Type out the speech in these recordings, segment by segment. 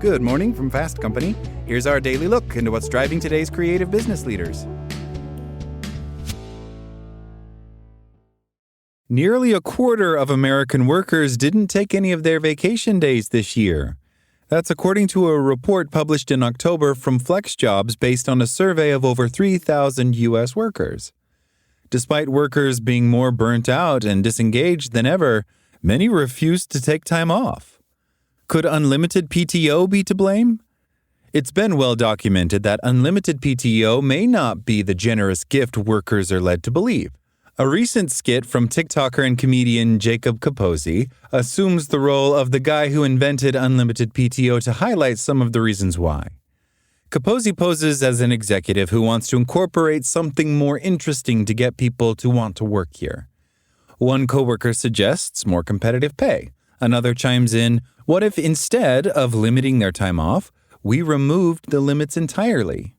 Good morning from Fast Company. Here's our daily look into what's driving today's creative business leaders. Nearly a quarter of American workers didn't take any of their vacation days this year. That's according to a report published in October from FlexJobs based on a survey of over 3,000 U.S. workers. Despite workers being more burnt out and disengaged than ever, many refused to take time off. Could unlimited PTO be to blame? It's been well documented that unlimited PTO may not be the generous gift workers are led to believe. A recent skit from TikToker and comedian Jacob Capozzi assumes the role of the guy who invented unlimited PTO to highlight some of the reasons why. Capozzi poses as an executive who wants to incorporate something more interesting to get people to want to work here. One coworker suggests more competitive pay. Another chimes in, what if instead of limiting their time off, we removed the limits entirely?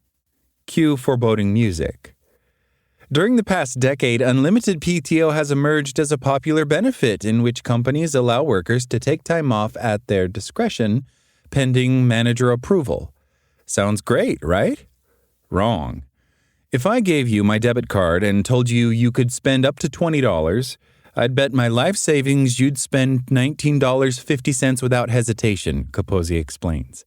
Cue foreboding music. During the past decade, unlimited PTO has emerged as a popular benefit in which companies allow workers to take time off at their discretion, pending manager approval. Sounds great, right? Wrong. If I gave you my debit card and told you you could spend up to $20, I'd bet my life savings you'd spend $19.50 without hesitation, Capozzi explains.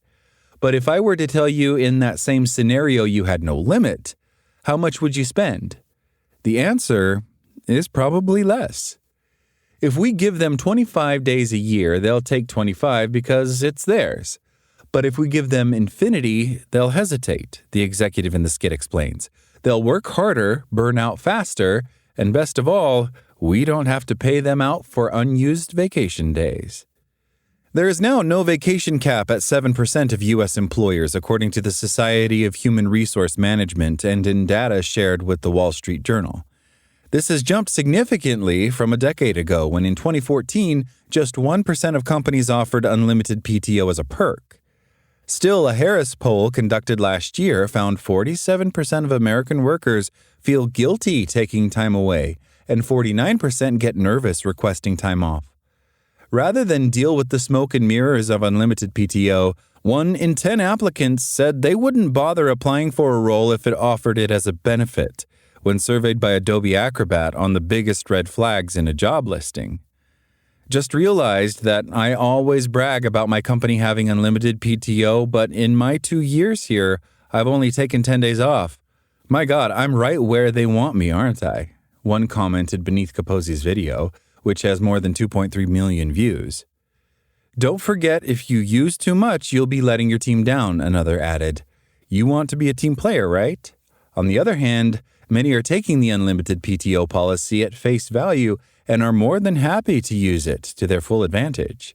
But if I were to tell you in that same scenario you had no limit, how much would you spend? The answer is probably less. If we give them 25 days a year, they'll take 25 because it's theirs. But if we give them infinity, they'll hesitate, the executive in the skit explains. They'll work harder, burn out faster, and best of all, we don't have to pay them out for unused vacation days. There is now no vacation cap at 7% of U.S. employers, according to the Society of Human Resource Management and in data shared with the Wall Street Journal. This has jumped significantly from a decade ago when in 2014, just 1% of companies offered unlimited PTO as a perk. Still, a Harris poll conducted last year found 47% of American workers feel guilty taking time away, and 49% get nervous requesting time off. Rather than deal with the smoke and mirrors of unlimited PTO, 1 in 10 applicants said they wouldn't bother applying for a role if it offered it as a benefit, when surveyed by Adobe Acrobat on the biggest red flags in a job listing. Just realized that I always brag about my company having unlimited PTO, but in my 2 years here, I've only taken 10 days off. My God, I'm right where they want me, aren't I? One commented beneath Capozzi's video, which has more than 2.3 million views. Don't forget, if you use too much, you'll be letting your team down, another added. You want to be a team player, right? On the other hand, many are taking the unlimited PTO policy at face value and are more than happy to use it to their full advantage.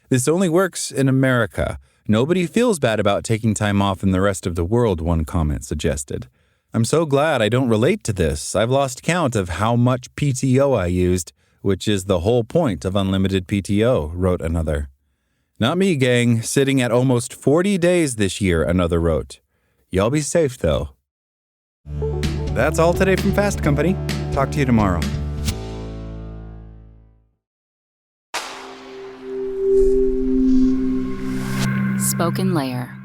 This only works in America. Nobody feels bad about taking time off in the rest of the world, one comment suggested. I'm so glad I don't relate to this. I've lost count of how much PTO I used, which is the whole point of unlimited PTO, wrote another. Not me, gang, sitting at almost 40 days this year, another wrote. Y'all be safe, though. That's all today from Fast Company. Talk to you tomorrow. Spoken Layer.